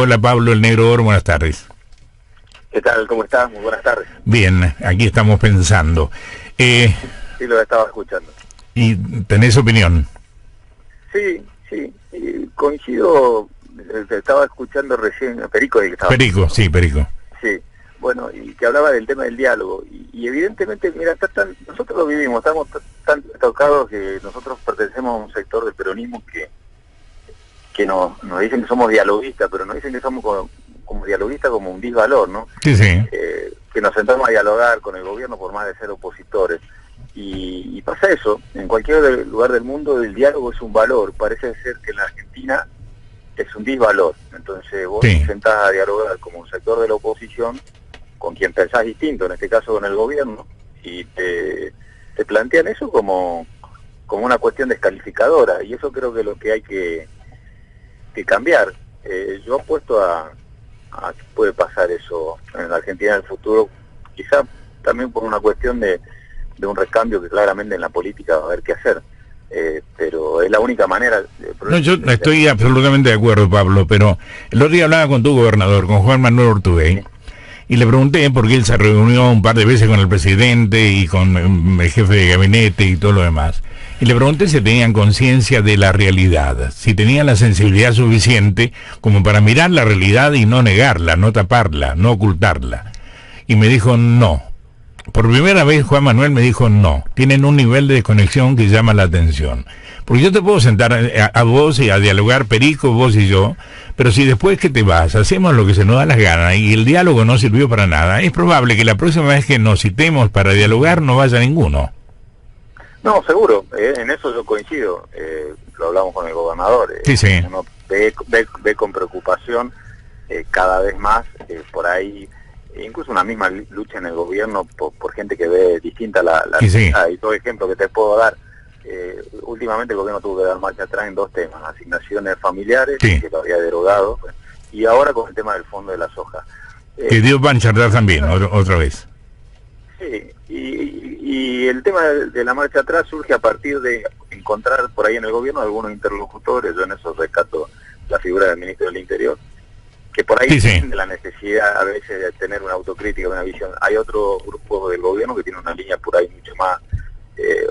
Hola Pablo, el Negro Oro, buenas tardes. ¿Qué tal? ¿Cómo estás? Muy buenas tardes. Bien, aquí estamos pensando. Sí, lo estaba escuchando. ¿Y tenés opinión? Sí, y coincido, te estaba escuchando recién, Perico. Perico, sí, Perico. Sí, bueno, y que hablaba del tema del diálogo. Y evidentemente, mira, nosotros lo vivimos, estamos tan tocados que nosotros pertenecemos a un sector del peronismo que nos dicen que somos dialoguistas, pero nos dicen que somos como dialoguistas como un disvalor, ¿no? Sí, sí. Que nos sentamos a dialogar con el gobierno por más de ser opositores. Y pasa eso, en cualquier lugar del mundo el diálogo es un valor, parece ser que en la Argentina es un disvalor. Entonces vos te sentás a dialogar como un sector de la oposición con quien pensás distinto, en este caso con el gobierno, y te plantean eso como una cuestión descalificadora, y eso creo que es lo que hay que cambiar. Yo apuesto a que puede pasar eso en la Argentina en el futuro, quizá también por una cuestión de un recambio que claramente en la política va a haber que hacer, pero es la única manera. No, yo estoy absolutamente de acuerdo, Pablo, pero el otro día hablaba con tu gobernador, con Juan Manuel Ortubey, sí, y le pregunté porque él se reunió un par de veces con el presidente y con el jefe de gabinete y todo lo demás, y le pregunté si tenían conciencia de la realidad, si tenían la sensibilidad suficiente como para mirar la realidad y no negarla, no taparla, no ocultarla, y me dijo no. Por primera vez Juan Manuel me dijo no, tienen un nivel de desconexión que llama la atención. Porque yo te puedo sentar a vos y a dialogar, Perico, vos y yo, pero si después que te vas hacemos lo que se nos da las ganas y el diálogo no sirvió para nada, es probable que la próxima vez que nos citemos para dialogar no vaya ninguno. No, seguro, en eso yo coincido, lo hablamos con el gobernador, sí. Uno ve con preocupación cada vez más por ahí, incluso una misma lucha en el gobierno por gente que ve distinta la sí. Y todo ejemplo que te puedo dar, últimamente el gobierno tuvo que dar marcha atrás en dos temas: asignaciones familiares, que lo había derogado, y ahora con el tema del fondo de la soja. Que dio marcha atrás también, otra vez. Sí, y el tema de la marcha atrás surge a partir de encontrar por ahí en el gobierno algunos interlocutores. Yo en eso rescato la figura del ministro del Interior, que por ahí tiene la necesidad a veces de tener una autocrítica, una visión. Hay otro grupo del gobierno que tiene una línea por ahí mucho más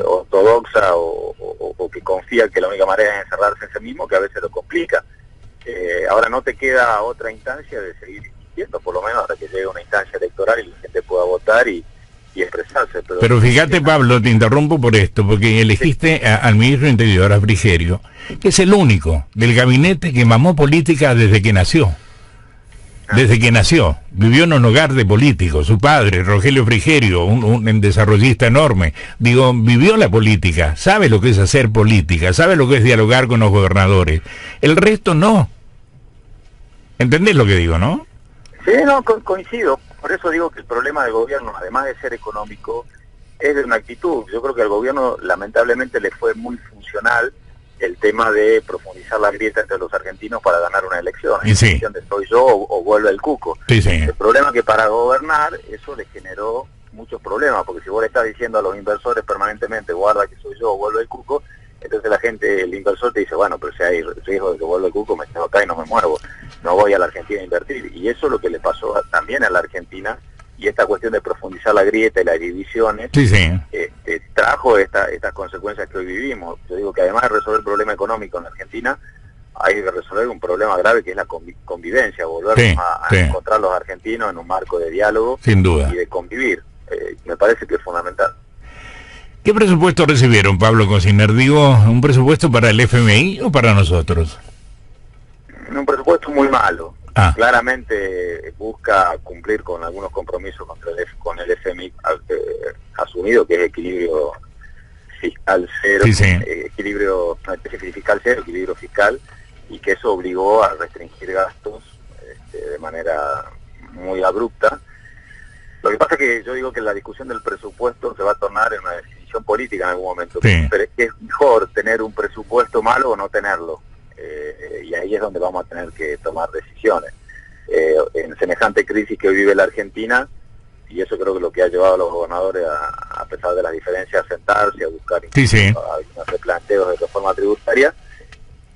ortodoxa o que confía que la única manera es encerrarse en sí mismo, que a veces lo complica. Ahora no te queda otra instancia de seguir insistiendo, por lo menos hasta que llegue una instancia electoral y la gente pueda votar y expresarse. Pero fíjate, Pablo, te interrumpo por esto, porque elegiste al ministro de Interior, a Frigerio, que es el único del gabinete que mamó política desde que nació. Desde que nació, vivió en un hogar de políticos, su padre, Rogelio Frigerio, un desarrollista enorme, vivió la política, sabe lo que es hacer política, sabe lo que es dialogar con los gobernadores, el resto no. ¿Entendés lo que digo, no? Sí, no, coincido, por eso digo que el problema del gobierno, además de ser económico, es de una actitud. Yo creo que al gobierno lamentablemente le fue muy funcional el tema de profundizar la grieta entre los argentinos para ganar una elección. La elección de soy yo o vuelve el cuco. El problema es que para gobernar eso le generó muchos problemas, porque si vos le estás diciendo a los inversores permanentemente guarda que soy yo o vuelve el cuco, entonces la gente, el inversor te dice, bueno, pero si hay riesgo de que vuelva el cuco, me quedo acá y no me muevo, no voy a la Argentina a invertir. Y eso es lo que le pasó también a la Argentina, y esta cuestión de profundizar la grieta y las divisiones trajo estas consecuencias que hoy vivimos. Yo digo que además de resolver el problema económico en la Argentina, hay que resolver un problema grave que es la convivencia, volver a encontrar los argentinos en un marco de diálogo sin duda y de convivir. Me parece que es fundamental. ¿Qué presupuesto recibieron, Pablo Cosiner? Digo, ¿un presupuesto para el FMI o para nosotros? Un presupuesto muy malo. Claramente busca cumplir con algunos compromisos con el FMI asumido, que es equilibrio fiscal cero, equilibrio fiscal cero, equilibrio fiscal, y que eso obligó a restringir gastos de manera muy abrupta. Lo que pasa es que yo digo que la discusión del presupuesto se va a tornar en una decisión política en algún momento, pero es que es mejor tener un presupuesto malo o no tenerlo. Y ahí es donde vamos a tener que tomar decisiones. En semejante crisis que hoy vive la Argentina, y eso creo que es lo que ha llevado a los gobernadores, a pesar de las diferencias, a sentarse, a buscar algunos replanteos de reforma tributaria,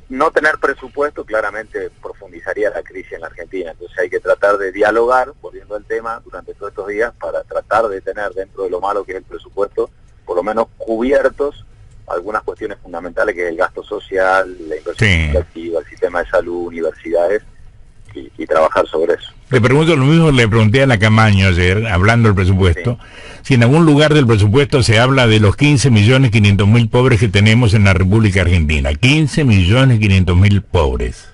no tener presupuesto claramente profundizaría la crisis en la Argentina, entonces hay que tratar de dialogar, volviendo al tema, durante todos estos días, para tratar de tener dentro de lo malo que es el presupuesto, por lo menos cubiertos algunas cuestiones fundamentales, que es el gasto social, la inversión educativa, el sistema de salud, universidades, y trabajar sobre eso. Le pregunto lo mismo, le pregunté a la Camaño ayer, hablando del presupuesto, si en algún lugar del presupuesto se habla de los 15.500.000 pobres que tenemos en la República Argentina. 15.500.000 pobres.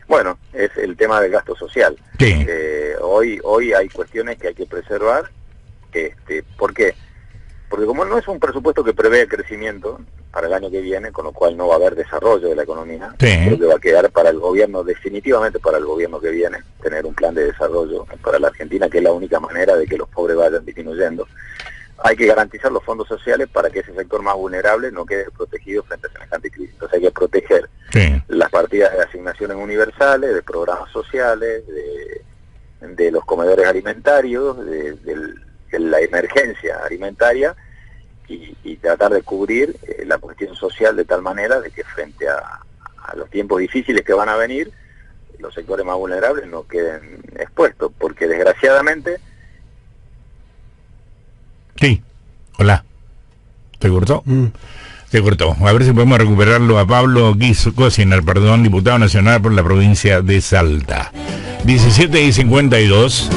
Bueno, es el tema del gasto social. Sí. Hoy hay cuestiones que hay que preservar. ¿Por qué? Porque como no es un presupuesto que prevé crecimiento para el año que viene, con lo cual no va a haber desarrollo de la economía, creo que va a quedar para el gobierno, definitivamente para el gobierno que viene, tener un plan de desarrollo para la Argentina, que es la única manera de que los pobres vayan disminuyendo. Hay que garantizar los fondos sociales para que ese sector más vulnerable no quede protegido frente a semejante crisis. Entonces hay que proteger las partidas de asignaciones universales, de programas sociales, de los comedores alimentarios, de la emergencia alimentaria, y tratar de cubrir la cuestión social de tal manera de que frente a los tiempos difíciles que van a venir, los sectores más vulnerables no queden expuestos, porque desgraciadamente... Sí, hola. ¿Se cortó? Se cortó. A ver si podemos recuperarlo a Pablo Cosiner, diputado nacional por la provincia de Salta. 17:52.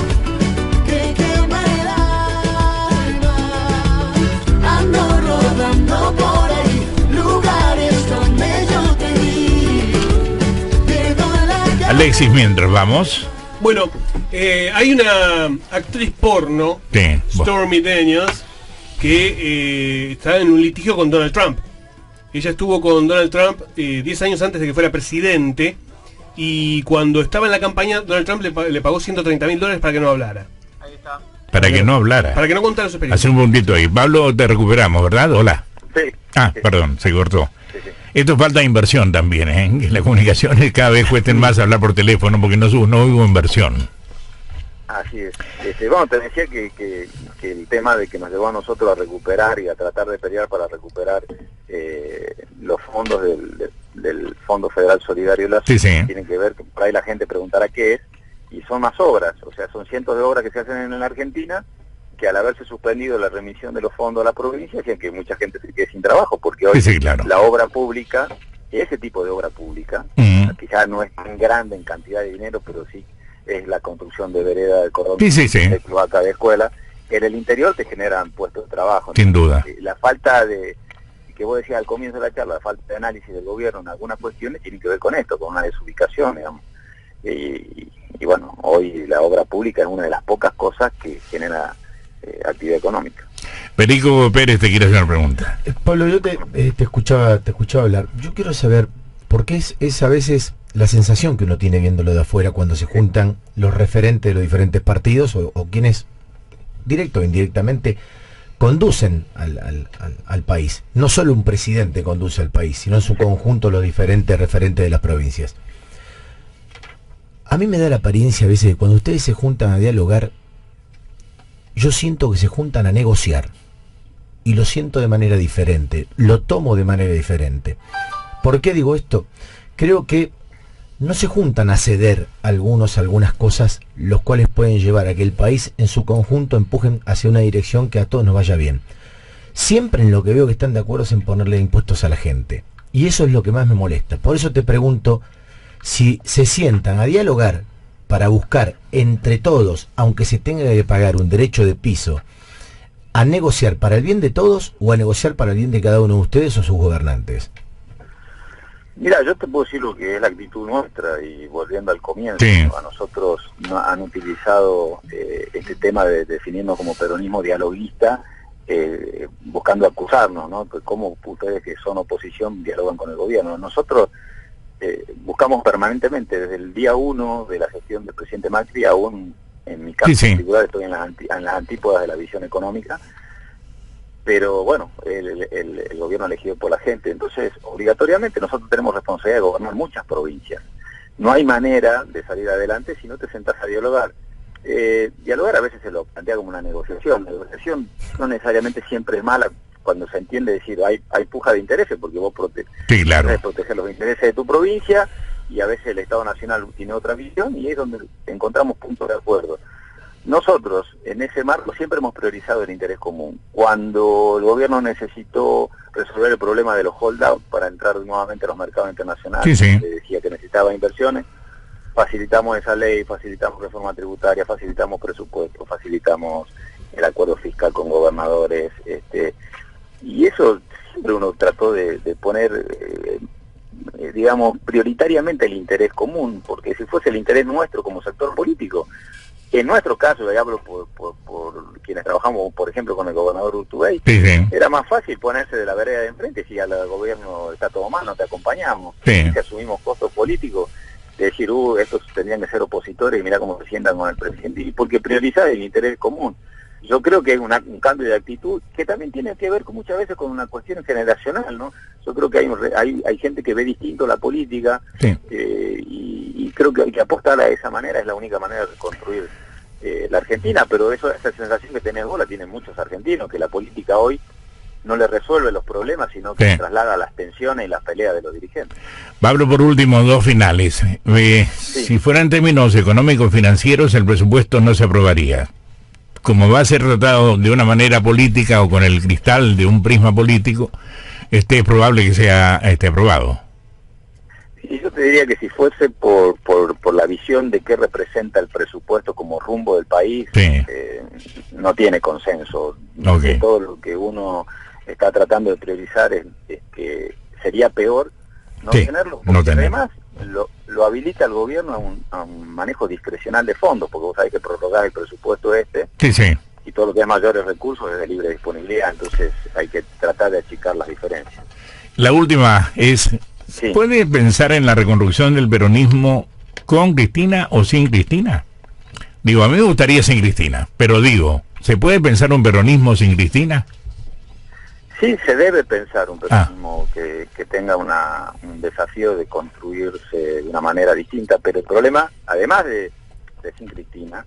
Alexis, mientras vamos. Bueno, hay una actriz porno, Stormy Daniels, que está en un litigio con Donald Trump. Ella estuvo con Donald Trump 10 años antes de que fuera presidente, y cuando estaba en la campaña, Donald Trump le pagó $130.000 para que no hablara. Ahí está. Para que no hablara. Para que no contara su experiencia. Hace un puntito ahí. Pablo, te recuperamos, ¿verdad? Hola. Sí. Perdón, se cortó. Sí. Esto falta inversión también, ¿eh? Que las comunicaciones cada vez cuesten más hablar por teléfono porque no hubo inversión. Así es. Bueno, te decía que el tema de que nos llevó a nosotros a recuperar y a tratar de pelear para recuperar los fondos del Fondo Federal Solidario de la SUS, tienen que ver, por ahí la gente preguntará qué es, y son más obras, o sea, son cientos de obras que se hacen en la Argentina, que al haberse suspendido la remisión de los fondos a la provincia, hacían que mucha gente se quede sin trabajo, porque hoy la obra pública, ese tipo de obra pública, quizás no es tan grande en cantidad de dinero, pero sí es la construcción de vereda, de cordón, de cloaca, de escuela, en el interior te generan puestos de trabajo. Sin duda. La falta de, que vos decías al comienzo de la charla, la falta de análisis del gobierno en algunas cuestiones tiene que ver con esto, con una desubicación, digamos. Y bueno, hoy la obra pública es una de las pocas cosas que genera actividad económica. Perico Pérez te quiere hacer una pregunta. Pablo, yo te escuchaba hablar. Yo quiero saber por qué es a veces la sensación que uno tiene viéndolo de afuera cuando se juntan los referentes de los diferentes partidos o quienes directo o indirectamente conducen al país. No solo un presidente conduce al país, sino en su conjunto los diferentes referentes de las provincias. A mí me da la apariencia a veces que cuando ustedes se juntan a dialogar, yo siento que se juntan a negociar, y lo siento de manera diferente, lo tomo de manera diferente. ¿Por qué digo esto? Creo que no se juntan a ceder algunas cosas, los cuales pueden llevar a que el país en su conjunto empujen hacia una dirección que a todos nos vaya bien. Siempre en lo que veo que están de acuerdo es en ponerle impuestos a la gente, y eso es lo que más me molesta. Por eso te pregunto si se sientan a dialogar para buscar entre todos, aunque se tenga que pagar un derecho de piso, a negociar para el bien de todos o a negociar para el bien de cada uno de ustedes o sus gobernantes. Mira, yo te puedo decir lo que es la actitud nuestra, y volviendo al comienzo, a nosotros han utilizado este tema de definirnos como peronismo dialoguista, buscando acusarnos, ¿no? Pues cómo ustedes que son oposición dialogan con el gobierno. Nosotros buscamos permanentemente, desde el día 1 de la gestión del presidente Macri, aún en mi caso particular estoy en las antípodas de la visión económica, pero bueno, el gobierno elegido por la gente, entonces obligatoriamente nosotros tenemos responsabilidad de gobernar muchas provincias. No hay manera de salir adelante si no te sentás a dialogar. Dialogar a veces se lo plantea como una negociación. La negociación no necesariamente siempre es mala cuando se entiende decir hay puja de intereses, porque vos sí, claro, proteger los intereses de tu provincia, y a veces el Estado Nacional tiene otra visión, y es donde encontramos puntos de acuerdo. Nosotros, en ese marco, siempre hemos priorizado el interés común. Cuando el gobierno necesitó resolver el problema de los hold-out para entrar nuevamente a los mercados internacionales, sí. le decía que necesitaba inversiones, facilitamos esa ley, facilitamos reforma tributaria, facilitamos presupuesto, facilitamos el acuerdo fiscal con gobernadores, y eso siempre uno trató de poner, digamos, prioritariamente el interés común, porque si fuese el interés nuestro como sector político, en nuestro caso, y hablo por quienes trabajamos, por ejemplo, con el gobernador Urtubey, sí, sí, era más fácil ponerse de la vereda de enfrente, si al gobierno está todo mal, no te acompañamos, sí. si asumimos costos políticos, de decir, estos tendrían que ser opositores y mira cómo se sientan con el presidente, y porque priorizar el interés común. Yo creo que es un cambio de actitud que también tiene que ver muchas veces con una cuestión generacional, ¿no? Yo creo que hay gente que ve distinto la política, sí. Y creo que hay que apostar a esa manera, es la única manera de construir la Argentina, pero esa sensación que tenés vos la tienen muchos argentinos, que la política hoy no le resuelve los problemas, sino que sí. traslada las tensiones y las peleas de los dirigentes. Pablo, por último, dos finales. Sí. Si fuera en términos económicos financieros, el presupuesto no se aprobaría. Como va a ser tratado de una manera política o con el cristal de un prisma político, es probable que sea aprobado. Y yo te diría que si fuese por la visión de qué representa el presupuesto como rumbo del país, sí. No tiene consenso. Okay. Todo lo que uno está tratando de priorizar es que sería peor no sí, tenerlo, porque no tenerlo. Además lo habilita el gobierno a un manejo discrecional de fondos, porque vos sabés que prorrogar el presupuesto sí, sí. y todo lo que es mayores recursos es de libre disponibilidad, entonces hay que tratar de achicar las diferencias. La última es, sí. ¿puede pensar en la reconstrucción del peronismo con Cristina o sin Cristina? Digo, a mí me gustaría sin Cristina, pero digo, ¿se puede pensar un peronismo sin Cristina? Sí, se debe pensar un peronismo que tenga un desafío de construirse de una manera distinta, pero el problema, además de sin Cristina,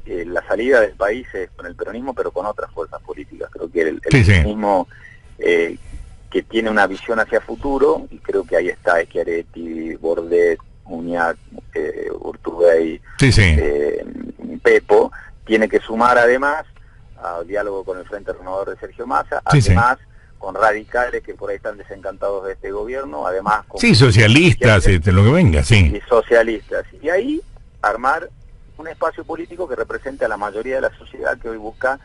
la salida del país es con el peronismo, pero con otras fuerzas políticas. Creo que el sí, peronismo que tiene una visión hacia futuro, y creo que ahí está Schiaretti, Bordet, Muñac, Urtubey, sí, sí. Pepo, tiene que sumar además al diálogo con el Frente Renovador de Sergio Massa, sí, además sí. Con radicales que por ahí están desencantados de este gobierno, además con sí, socialistas, lo que venga, sí. Y socialistas, y ahí armar un espacio político que represente a la mayoría de la sociedad que hoy busca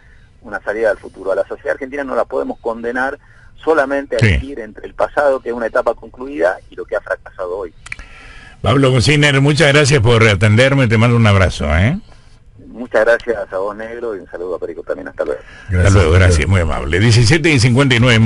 una salida al futuro. A la sociedad argentina no la podemos condenar solamente a elegir entre el pasado, que es una etapa concluida, y lo que ha fracasado hoy. Pablo Cociner, muchas gracias por atenderme, te mando un abrazo, Muchas gracias a vos, Negro, y un saludo a Perico también. Hasta luego. Hasta luego, gracias, muy amable. 17:59.